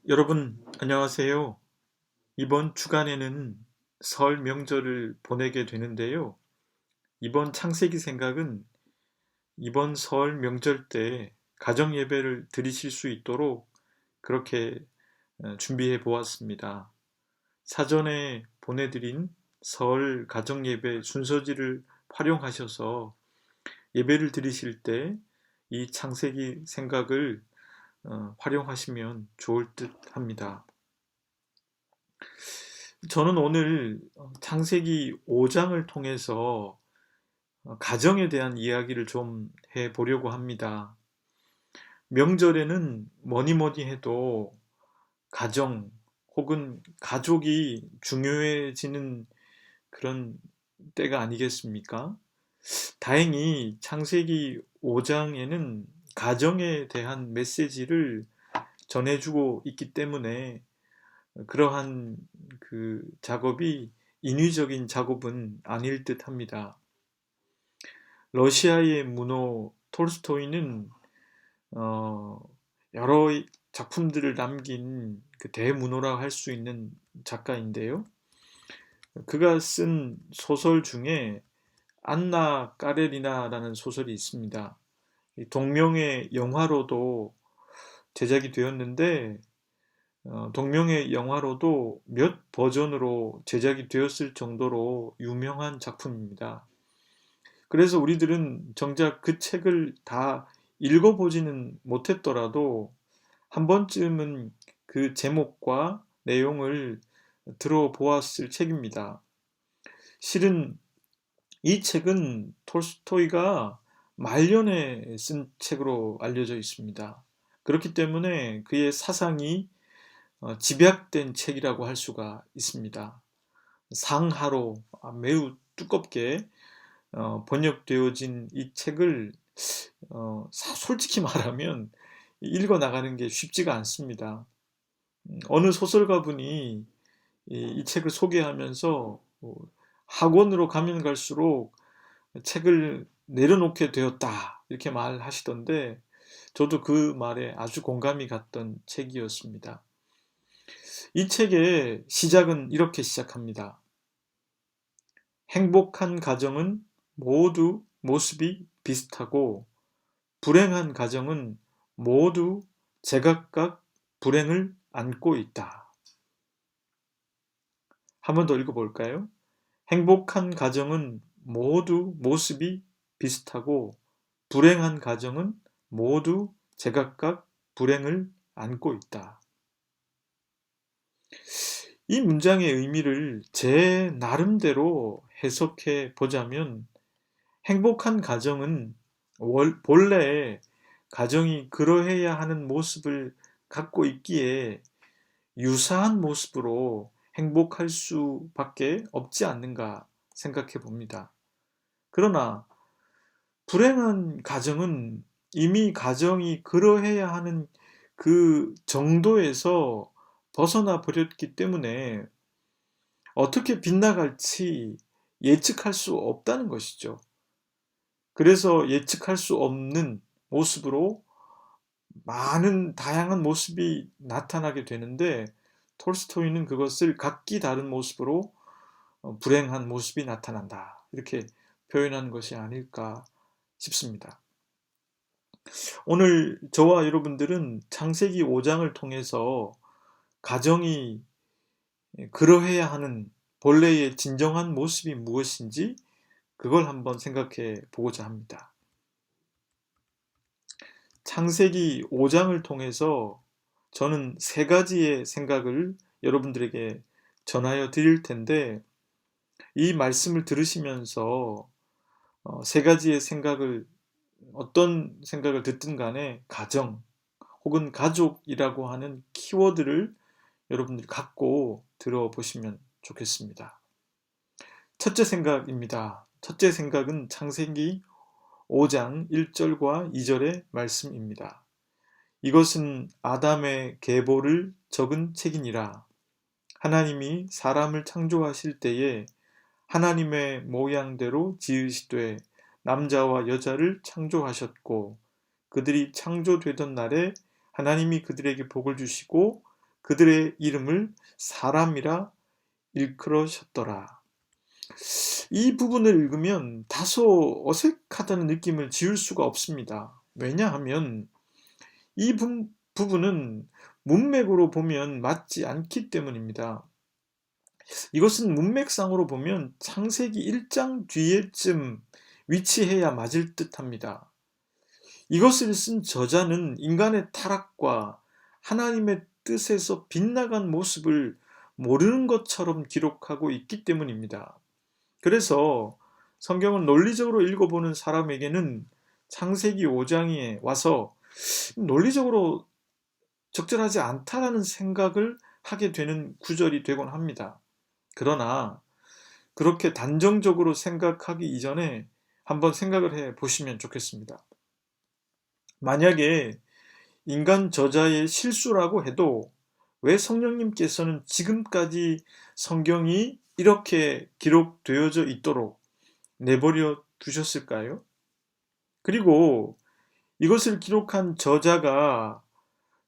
여러분, 안녕하세요. 이번 주간에는 설 명절을 보내게 되는데요. 이번 창세기 생각은 이번 설 명절 때 가정 예배를 드리실 수 있도록 그렇게 준비해 보았습니다. 사전에 보내드린 설 가정 예배 순서지를 활용하셔서 예배를 드리실 때 이 창세기 생각을 활용하시면 좋을 듯 합니다. 저는 오늘 창세기 5장을 통해서 가정에 대한 이야기를 좀 해보려고 합니다. 명절에는 뭐니 뭐니 해도 가정 혹은 가족이 중요해지는 그런 때가 아니겠습니까? 다행히 창세기 5장에는 가정에 대한 메시지를 전해주고 있기 때문에 그러한 그 작업이 인위적인 작업은 아닐 듯 합니다. 러시아의 문호 톨스토이는 어, 여러 작품들을 남긴 그 대문호라고 할 수 있는 작가인데요. 그가 쓴 소설 중에 안나 까레리나라는 소설이 있습니다. 동명의 영화로도 제작이 되었는데 동명의 영화로도 몇 버전으로 제작이 되었을 정도로 유명한 작품입니다. 그래서 우리들은 정작 그 책을 다 읽어보지는 못했더라도 한 번쯤은 그 제목과 내용을 들어보았을 책입니다. 실은 이 책은 톨스토이가 말년에 쓴 책으로 알려져 있습니다. 그렇기 때문에 그의 사상이 집약된 책이라고 할 수가 있습니다. 상하로 매우 두껍게 번역되어진 이 책을 솔직히 말하면 읽어 나가는 게 쉽지가 않습니다. 어느 소설가분이 이 책을 소개하면서 학원으로 가면 갈수록 책을 내려놓게 되었다 이렇게 말하시던데 저도 그 말에 아주 공감이 갔던 책이었습니다. 이 책의 시작은 이렇게 시작합니다. 행복한 가정은 모두 모습이 비슷하고 불행한 가정은 모두 제각각 불행을 안고 있다. 한 번 더 읽어볼까요? 행복한 가정은 모두 모습이 비슷하고 불행한 가정은 모두 제각각 불행을 안고 있다. 이 문장의 의미를 제 나름대로 해석해 보자면 행복한 가정은 본래 가정이 그러해야 하는 모습을 갖고 있기에 유사한 모습으로 행복할 수밖에 없지 않는가 생각해 봅니다. 그러나 불행한 가정은 이미 가정이 그러해야 하는 그 정도에서 벗어나 버렸기 때문에 어떻게 빗나갈지 예측할 수 없다는 것이죠. 그래서 예측할 수 없는 모습으로 많은 다양한 모습이 나타나게 되는데 톨스토이는 그것을 각기 다른 모습으로 불행한 모습이 나타난다. 이렇게 표현한 것이 아닐까 싶습니다. 오늘 저와 여러분들은 창세기 5장을 통해서 가정이 그러해야 하는 본래의 진정한 모습이 무엇인지 그걸 한번 생각해 보고자 합니다. 창세기 5장을 통해서 저는 세 가지의 생각을 여러분들에게 전하여 드릴 텐데 이 말씀을 들으시면서 세 가지의 생각을 어떤 생각을 듣든 간에 가정 혹은 가족이라고 하는 키워드를 여러분들이 갖고 들어보시면 좋겠습니다. 첫째 생각입니다. 첫째 생각은 창세기 5장 1절과 2절의 말씀입니다. 이것은 아담의 계보를 적은 책이니라. 하나님이 사람을 창조하실 때에 하나님의 모양대로 지으시되 남자와 여자를 창조하셨고 그들이 창조되던 날에 하나님이 그들에게 복을 주시고 그들의 이름을 사람이라 일컬으셨더라. 이 부분을 읽으면 다소 어색하다는 느낌을 지울 수가 없습니다. 왜냐하면 이 부분은 문맥으로 보면 맞지 않기 때문입니다. 이것은 문맥상으로 보면 창세기 1장 뒤에쯤 위치해야 맞을 듯합니다. 이것을 쓴 저자는 인간의 타락과 하나님의 뜻에서 빗나간 모습을 모르는 것처럼 기록하고 있기 때문입니다. 그래서 성경을 논리적으로 읽어보는 사람에게는 창세기 5장에 와서 논리적으로 적절하지 않다라는 생각을 하게 되는 구절이 되곤 합니다. 그러나 그렇게 단정적으로 생각하기 이전에 한번 생각을 해 보시면 좋겠습니다. 만약에 인간 저자의 실수라고 해도 왜 성령님께서는 지금까지 성경이 이렇게 기록되어져 있도록 내버려 두셨을까요? 그리고 이것을 기록한 저자가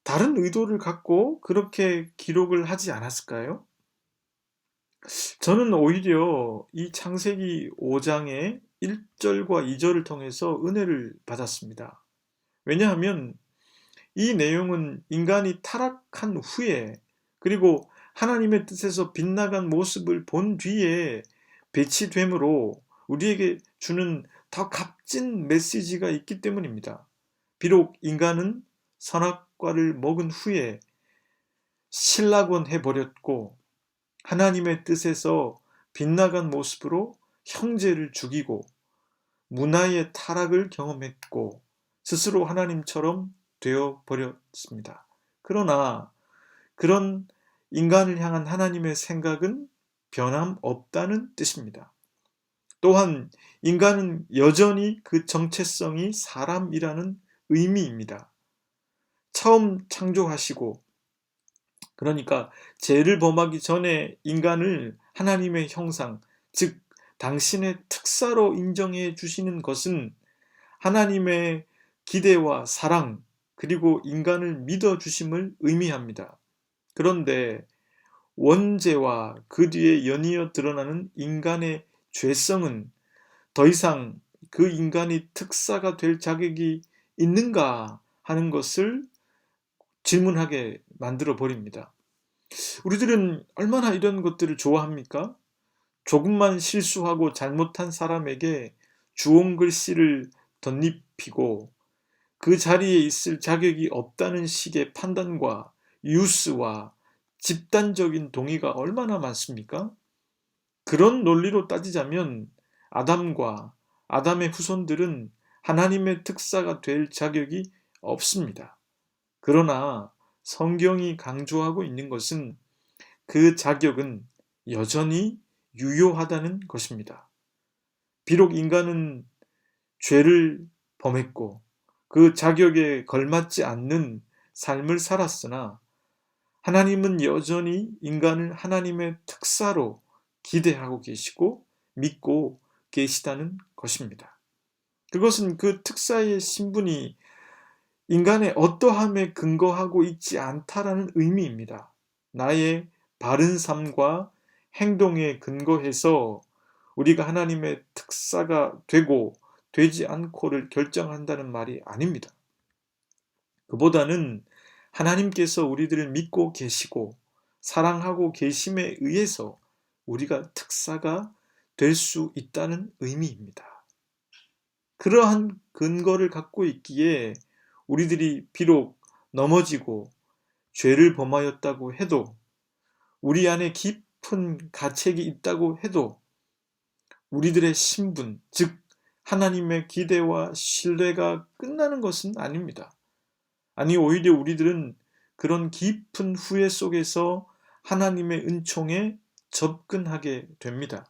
다른 의도를 갖고 그렇게 기록을 하지 않았을까요? 저는 오히려 이 창세기 5장의 1절과 2절을 통해서 은혜를 받았습니다. 왜냐하면 이 내용은 인간이 타락한 후에 그리고 하나님의 뜻에서 빗나간 모습을 본 뒤에 배치되므로 우리에게 주는 더 값진 메시지가 있기 때문입니다. 비록 인간은 선악과를 먹은 후에 실락원 해버렸고 하나님의 뜻에서 빗나간 모습으로 형제를 죽이고 문화의 타락을 경험했고 스스로 하나님처럼 되어버렸습니다. 그러나 그런 인간을 향한 하나님의 생각은 변함없다는 뜻입니다. 또한 인간은 여전히 그 정체성이 사람이라는 의미입니다. 처음 창조하시고 그러니까 죄를 범하기 전에 인간을 하나님의 형상, 즉 당신의 특사로 인정해 주시는 것은 하나님의 기대와 사랑 그리고 인간을 믿어 주심을 의미합니다. 그런데 원죄와 그 뒤에 연이어 드러나는 인간의 죄성은 더 이상 그 인간이 특사가 될 자격이 있는가 하는 것을 질문하게 만들어 버립니다. 우리들은 얼마나 이런 것들을 좋아합니까? 조금만 실수하고 잘못한 사람에게 주홍글씨를 덧입히고 그 자리에 있을 자격이 없다는 식의 판단과 유스와 집단적인 동의가 얼마나 많습니까? 그런 논리로 따지자면 아담과 아담의 후손들은 하나님의 특사가 될 자격이 없습니다. 그러나 성경이 강조하고 있는 것은 그 자격은 여전히 유효하다는 것입니다. 비록 인간은 죄를 범했고 그 자격에 걸맞지 않는 삶을 살았으나 하나님은 여전히 인간을 하나님의 특사로 기대하고 계시고 믿고 계시다는 것입니다. 그것은 그 특사의 신분이 인간의 어떠함에 근거하고 있지 않다라는 의미입니다. 나의 바른 삶과 행동에 근거해서 우리가 하나님의 특사가 되고 되지 않고를 결정한다는 말이 아닙니다. 그보다는 하나님께서 우리들을 믿고 계시고 사랑하고 계심에 의해서 우리가 특사가 될 수 있다는 의미입니다. 그러한 근거를 갖고 있기에 우리들이 비록 넘어지고 죄를 범하였다고 해도 우리 안에 깊은 가책이 있다고 해도 우리들의 신분, 즉 하나님의 기대와 신뢰가 끝나는 것은 아닙니다. 아니 오히려 우리들은 그런 깊은 후회 속에서 하나님의 은총에 접근하게 됩니다.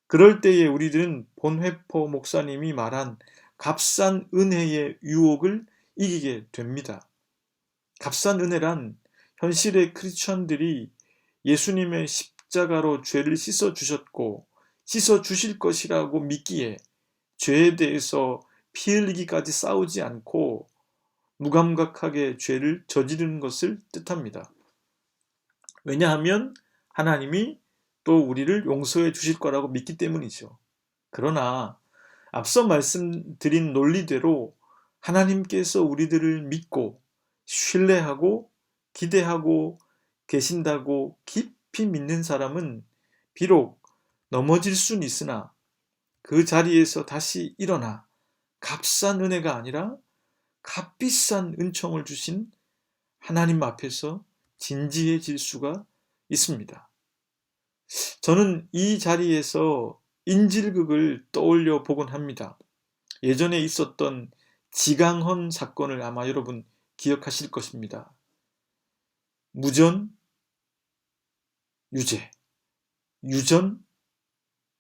그럴 때에 우리들은 본회포 목사님이 말한 값싼 은혜의 유혹을 이기게 됩니다. 값싼 은혜란 현실의 크리스천들이 예수님의 십자가로 죄를 씻어주셨고 씻어주실 것이라고 믿기에 죄에 대해서 피 흘리기까지 싸우지 않고 무감각하게 죄를 저지르는 것을 뜻합니다. 왜냐하면 하나님이 또 우리를 용서해 주실 거라고 믿기 때문이죠. 그러나 앞서 말씀드린 논리대로 하나님께서 우리들을 믿고 신뢰하고 기대하고 계신다고 깊이 믿는 사람은 비록 넘어질 수는 있으나 그 자리에서 다시 일어나 값싼 은혜가 아니라 값비싼 은총을 주신 하나님 앞에서 진지해질 수가 있습니다. 저는 이 자리에서 인질극을 떠올려 보곤 합니다. 예전에 있었던 지강헌 사건을 아마 여러분 기억하실 것입니다. 무전, 유죄, 유전,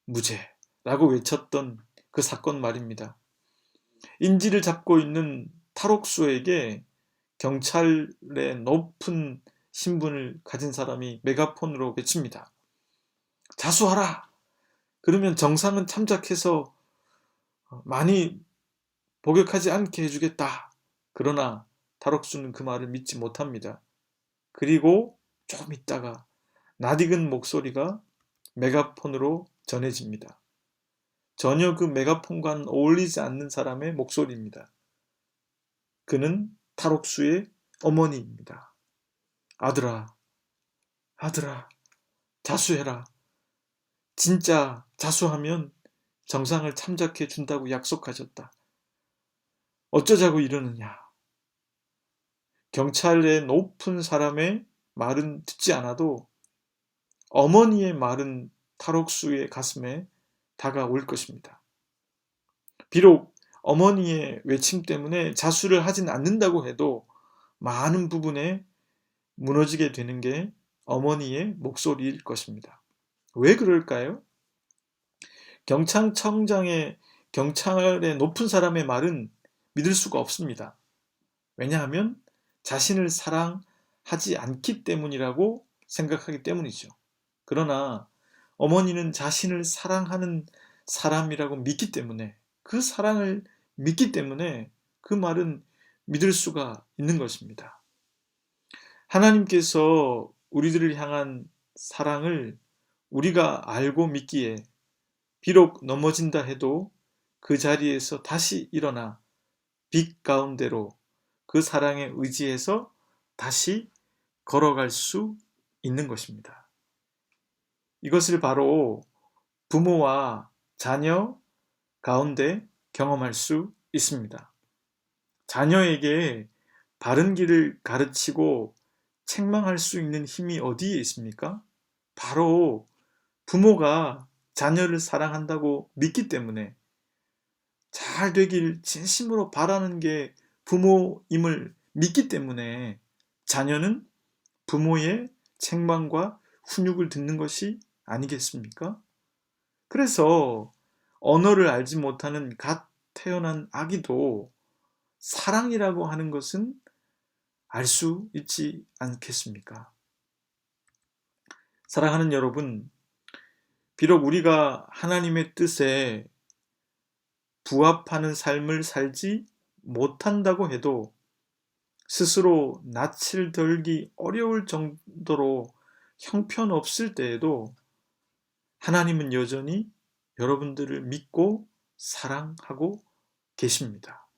무죄라고 외쳤던 그 사건 말입니다. 인질을 잡고 있는 탈옥수에게 경찰의 높은 신분을 가진 사람이 메가폰으로 외칩니다. 자수하라! 그러면 정상은 참작해서 많이 복역하지 않게 해주겠다. 그러나 탈옥수는 그 말을 믿지 못합니다. 그리고 좀 있다가 낯익은 목소리가 메가폰으로 전해집니다. 전혀 그 메가폰과는 어울리지 않는 사람의 목소리입니다. 그는 탈옥수의 어머니입니다. 아들아, 아들아, 자수해라. 진짜 자수하면 정상을 참작해 준다고 약속하셨다. 어쩌자고 이러느냐. 경찰의 높은 사람의 말은 듣지 않아도 어머니의 말은 탈옥수의 가슴에 다가올 것입니다. 비록 어머니의 외침 때문에 자수를 하진 않는다고 해도 많은 부분에 무너지게 되는 게 어머니의 목소리일 것입니다. 왜 그럴까요? 경찰의 높은 사람의 말은 믿을 수가 없습니다. 왜냐하면 자신을 사랑하지 않기 때문이라고 생각하기 때문이죠. 그러나 어머니는 자신을 사랑하는 사람이라고 믿기 때문에, 그 사랑을 믿기 때문에 그 말은 믿을 수가 있는 것입니다. 하나님께서 우리들을 향한 사랑을 우리가 알고 믿기에 비록 넘어진다 해도 그 자리에서 다시 일어나 빛 가운데로 그 사랑에 의지해서 다시 걸어갈 수 있는 것입니다. 이것을 바로 부모와 자녀 가운데 경험할 수 있습니다. 자녀에게 바른 길을 가르치고 책망할 수 있는 힘이 어디에 있습니까? 바로 부모가 자녀를 사랑한다고 믿기 때문에, 잘 되길 진심으로 바라는 게 부모임을 믿기 때문에 자녀는 부모의 책망과 훈육을 듣는 것이 아니겠습니까? 그래서 언어를 알지 못하는 갓 태어난 아기도 사랑이라고 하는 것은 알 수 있지 않겠습니까? 사랑하는 여러분, 비록 우리가 하나님의 뜻에 부합하는 삶을 살지 못한다고 해도 스스로 낯을 들기 어려울 정도로 형편없을 때에도 하나님은 여전히 여러분들을 믿고 사랑하고 계십니다.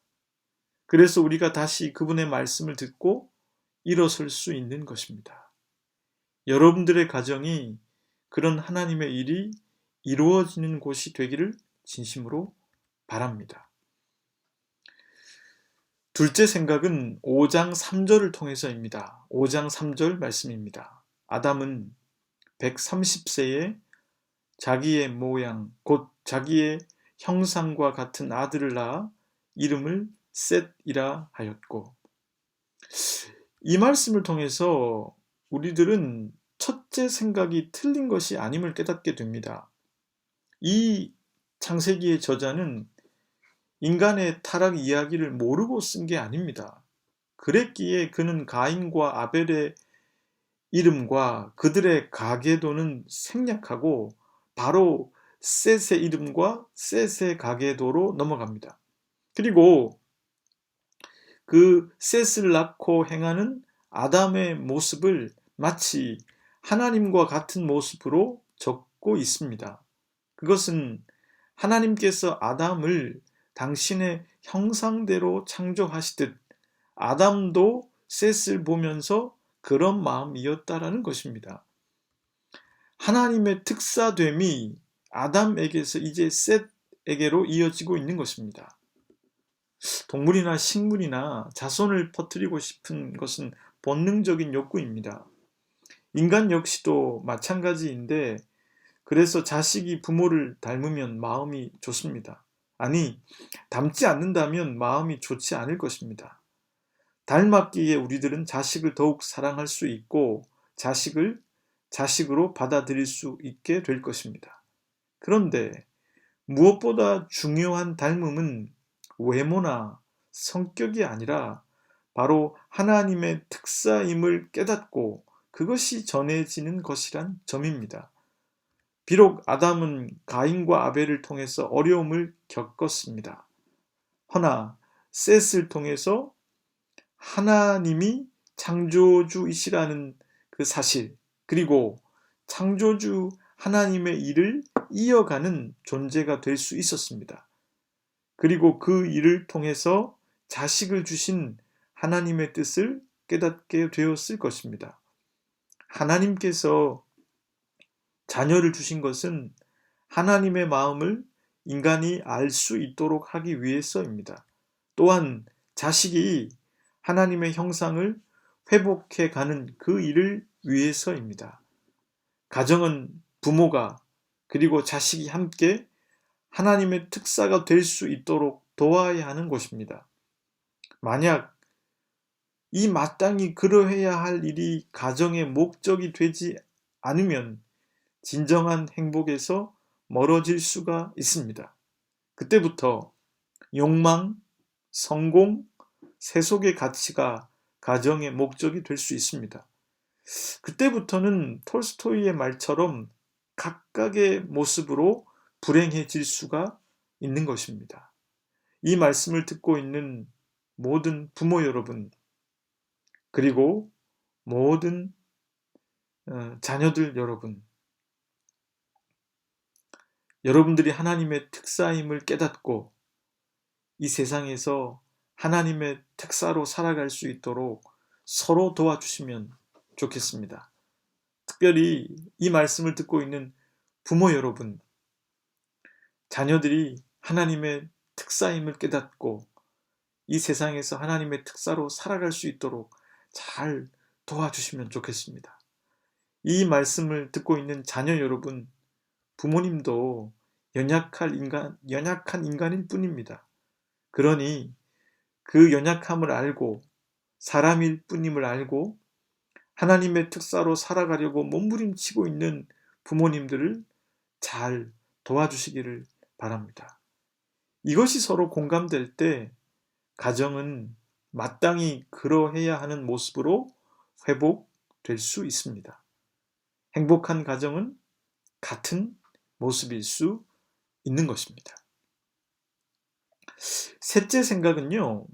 그래서 우리가 다시 그분의 말씀을 듣고 일어설 수 있는 것입니다. 여러분들의 가정이 그런 하나님의 일이 이루어지는 곳이 되기를 진심으로 바랍니다. 둘째 생각은 5장 3절을 통해서입니다. 5장 3절 말씀입니다. 아담은 130세에 자기의 모양, 곧 자기의 형상과 같은 아들을 낳아 이름을 셋이라 하였고, 이 말씀을 통해서 우리들은 첫째 생각이 틀린 것이 아님을 깨닫게 됩니다. 이 창세기의 저자는 인간의 타락 이야기를 모르고 쓴 게 아닙니다. 그랬기에 그는 가인과 아벨의 이름과 그들의 가계도는 생략하고 바로 셋의 이름과 셋의 가계도로 넘어갑니다. 그리고 그 셋을 낳고 행하는 아담의 모습을 마치 하나님과 같은 모습으로 적고 있습니다. 그것은 하나님께서 아담을 당신의 형상대로 창조하시듯 아담도 셋을 보면서 그런 마음이었다라는 것입니다. 하나님의 특사됨이 아담에게서 이제 셋에게로 이어지고 있는 것입니다. 동물이나 식물이나 자손을 퍼뜨리고 싶은 것은 본능적인 욕구입니다. 인간 역시도 마찬가지인데, 그래서 자식이 부모를 닮으면 마음이 좋습니다. 아니, 닮지 않는다면 마음이 좋지 않을 것입니다. 닮았기에 우리들은 자식을 더욱 사랑할 수 있고 자식을 자식으로 받아들일 수 있게 될 것입니다. 그런데 무엇보다 중요한 닮음은 외모나 성격이 아니라 바로 하나님의 특사임을 깨닫고 그것이 전해지는 것이란 점입니다. 비록 아담은 가인과 아벨을 통해서 어려움을 겪었습니다. 허나 셋을 통해서 하나님이 창조주이시라는 그 사실, 그리고 창조주 하나님의 일을 이어가는 존재가 될 수 있었습니다. 그리고 그 일을 통해서 자식을 주신 하나님의 뜻을 깨닫게 되었을 것입니다. 하나님께서 자녀를 주신 것은 하나님의 마음을 인간이 알 수 있도록 하기 위해서입니다. 또한 자식이 하나님의 형상을 회복해 가는 그 일을 위해서입니다. 가정은 부모가 그리고 자식이 함께 하나님의 특사가 될 수 있도록 도와야 하는 곳입니다. 만약 이 마땅히 그러해야 할 일이 가정의 목적이 되지 않으면 진정한 행복에서 멀어질 수가 있습니다. 그때부터 욕망, 성공, 세속의 가치가 가정의 목적이 될 수 있습니다. 그때부터는 톨스토이의 말처럼 각각의 모습으로 불행해질 수가 있는 것입니다. 이 말씀을 듣고 있는 모든 부모 여러분, 그리고 모든 자녀들 여러분, 여러분들이 하나님의 특사임을 깨닫고 이 세상에서 하나님의 특사로 살아갈 수 있도록 서로 도와주시면 좋겠습니다. 특별히 이 말씀을 듣고 있는 부모 여러분, 자녀들이 하나님의 특사임을 깨닫고 이 세상에서 하나님의 특사로 살아갈 수 있도록 잘 도와주시면 좋겠습니다. 이 말씀을 듣고 있는 자녀 여러분, 부모님도 연약한 인간일 뿐입니다. 그러니 그 연약함을 알고 사람일 뿐임을 알고 하나님의 특사로 살아가려고 몸부림치고 있는 부모님들을 잘 도와주시기를 바랍니다. 이것이 서로 공감될 때 가정은 마땅히 그러해야 하는 모습으로 회복될 수 있습니다. 행복한 가정은 같은 모습일 수 있는 것입니다. 셋째 생각은요,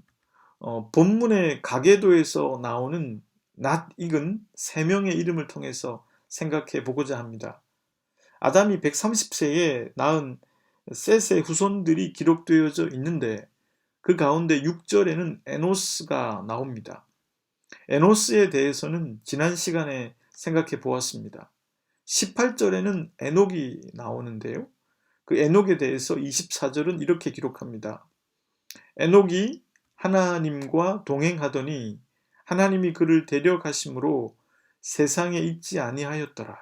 본문의 가계도에서 나오는 낯익은 세 명의 이름을 통해서 생각해 보고자 합니다. 아담이 130세에 낳은 셋의 후손들이 기록되어져 있는데 그 가운데 6절에는 에노스가 나옵니다. 에노스에 대해서는 지난 시간에 생각해 보았습니다. 18절에는 에녹이 나오는데요. 그 에녹에 대해서 24절은 이렇게 기록합니다. 에녹이 하나님과 동행하더니 하나님이 그를 데려가심으로 세상에 있지 아니하였더라.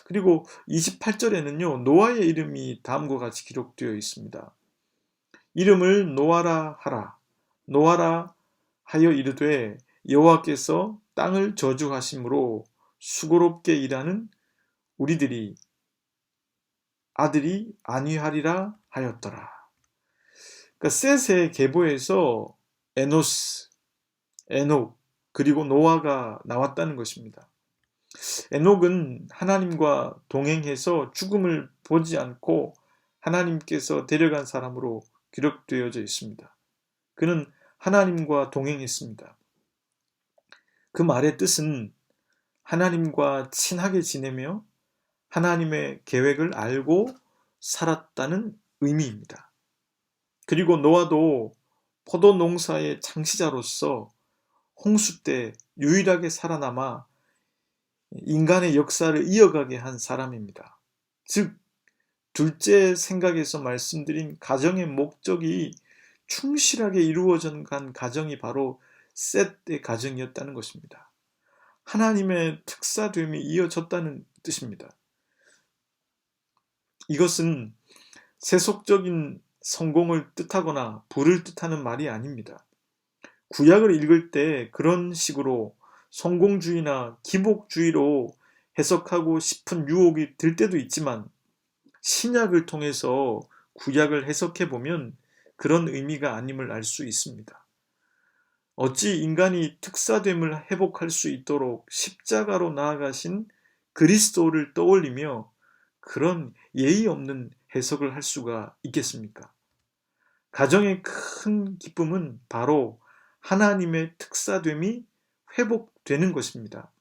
그리고 28절에는요, 노아의 이름이 다음과 같이 기록되어 있습니다. 이름을 노아라 하라. 노아라 하여 이르되 여호와께서 땅을 저주하심으로 수고롭게 일하는 우리들이 아들이 아니하리라 하였더라. 그러니까 셋의 계보에서 에노스, 에녹, 그리고 노아가 나왔다는 것입니다. 에녹은 하나님과 동행해서 죽음을 보지 않고 하나님께서 데려간 사람으로 기록되어져 있습니다. 그는 하나님과 동행했습니다. 그 말의 뜻은 하나님과 친하게 지내며 하나님의 계획을 알고 살았다는 의미입니다. 그리고 노아도 포도 농사의 창시자로서 홍수 때 유일하게 살아남아 인간의 역사를 이어가게 한 사람입니다. 즉, 둘째 생각에서 말씀드린 가정의 목적이 충실하게 이루어져 간 가정이 바로 셋의 가정이었다는 것입니다. 하나님의 특사됨이 이어졌다는 뜻입니다. 이것은 세속적인 성공을 뜻하거나 부를 뜻하는 말이 아닙니다. 구약을 읽을 때 그런 식으로 성공주의나 기복주의로 해석하고 싶은 유혹이 들 때도 있지만 신약을 통해서 구약을 해석해 보면 그런 의미가 아님을 알 수 있습니다. 어찌 인간이 특사됨을 회복할 수 있도록 십자가로 나아가신 그리스도를 떠올리며 그런 예의 없는 해석을 할 수가 있겠습니까? 가정의 큰 기쁨은 바로 하나님의 특사됨이 회복되는 것입니다.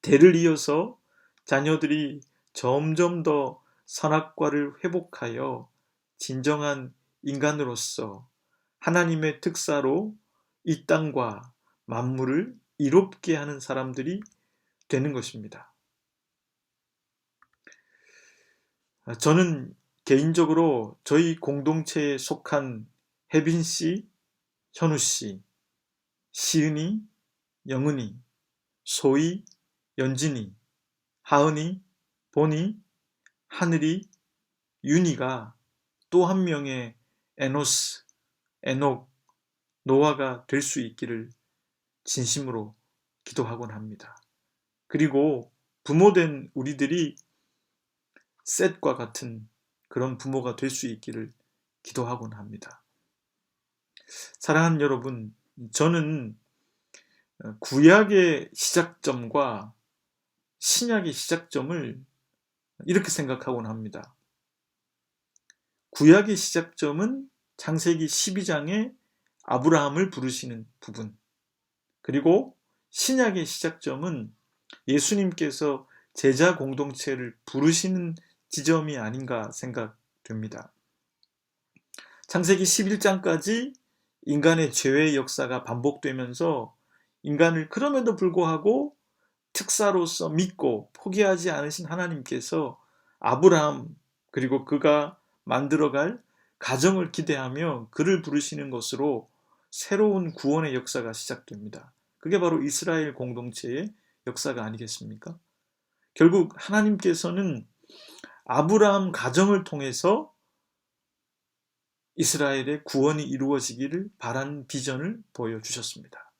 대를 이어서 자녀들이 점점 더 선악과를 회복하여 진정한 인간으로서 하나님의 특사로 이 땅과 만물을 이롭게 하는 사람들이 되는 것입니다. 저는 개인적으로 저희 공동체에 속한 혜빈 씨, 현우 씨, 시은이, 영은이, 소희, 연진이, 하은이, 보니, 하늘이, 윤희가 또 한 명의 에노스, 에녹, 노아가 될 수 있기를 진심으로 기도하곤 합니다. 그리고 부모된 우리들이 셋과 같은 그런 부모가 될 수 있기를 기도하곤 합니다. 사랑하는 여러분, 저는 구약의 시작점과 신약의 시작점을 이렇게 생각하곤 합니다. 구약의 시작점은 창세기 12장에 아브라함을 부르시는 부분, 그리고 신약의 시작점은 예수님께서 제자 공동체를 부르시는 지점이 아닌가 생각됩니다. 창세기 11장까지 인간의 죄의 역사가 반복되면서 인간을 그럼에도 불구하고 특사로서 믿고 포기하지 않으신 하나님께서 아브라함 그리고 그가 만들어갈 가정을 기대하며 그를 부르시는 것으로 새로운 구원의 역사가 시작됩니다. 그게 바로 이스라엘 공동체의 역사가 아니겠습니까? 결국 하나님께서는 아브라함 가정을 통해서 이스라엘의 구원이 이루어지기를 바라는 비전을 보여주셨습니다.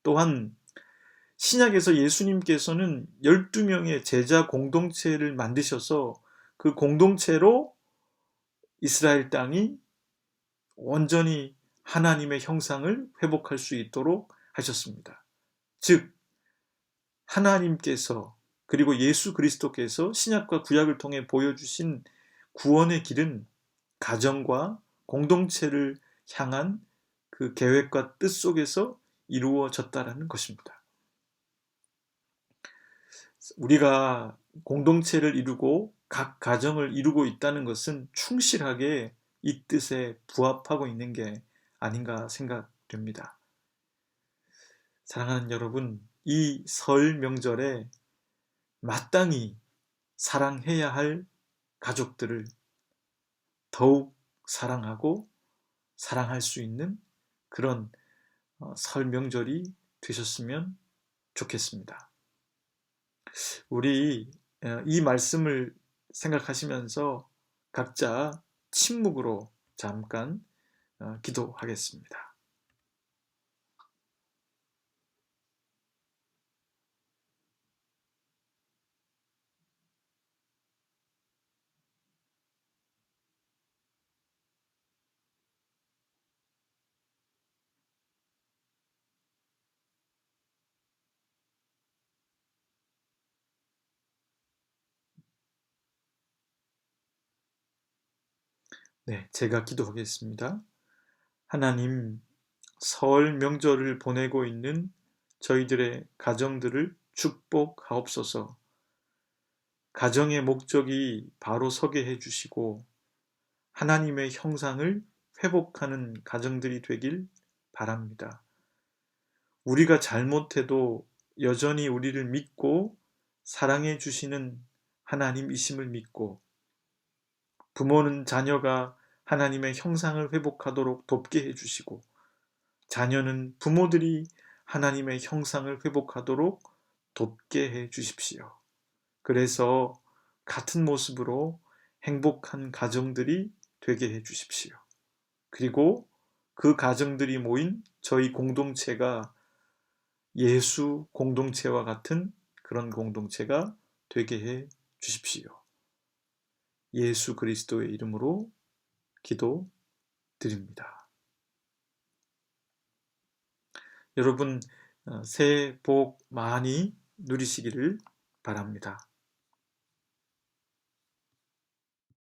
또한 신약에서 예수님께서는 12명의 제자 공동체를 만드셔서 그 공동체로 이스라엘 땅이 온전히 하나님의 형상을 회복할 수 있도록 하셨습니다. 즉, 하나님께서 그리고 예수 그리스도께서 신약과 구약을 통해 보여주신 구원의 길은 가정과 공동체를 향한 그 계획과 뜻 속에서 이루어졌다라는 것입니다. 우리가 공동체를 이루고 각 가정을 이루고 있다는 것은 충실하게 이 뜻에 부합하고 있는 게 아닌가 생각됩니다. 사랑하는 여러분, 이 설 명절에 마땅히 사랑해야 할 가족들을 더욱 사랑하고 사랑할 수 있는 그런 설 명절이 되셨으면 좋겠습니다. 우리 이 말씀을 생각하시면서 각자 침묵으로 잠깐 기도하겠습니다. 네, 제가 기도하겠습니다. 하나님, 설 명절을 보내고 있는 저희들의 가정들을 축복하옵소서. 가정의 목적이 바로 서게 해주시고 하나님의 형상을 회복하는 가정들이 되길 바랍니다. 우리가 잘못해도 여전히 우리를 믿고 사랑해 주시는 하나님이심을 믿고, 부모는 자녀가 하나님의 형상을 회복하도록 돕게 해주시고, 자녀는 부모들이 하나님의 형상을 회복하도록 돕게 해 주십시오. 그래서 같은 모습으로 행복한 가정들이 되게 해 주십시오. 그리고 그 가정들이 모인 저희 공동체가 예수 공동체와 같은 그런 공동체가 되게 해 주십시오. 예수 그리스도의 이름으로 기도드립니다. 여러분, 새해 복 많이 누리시기를 바랍니다.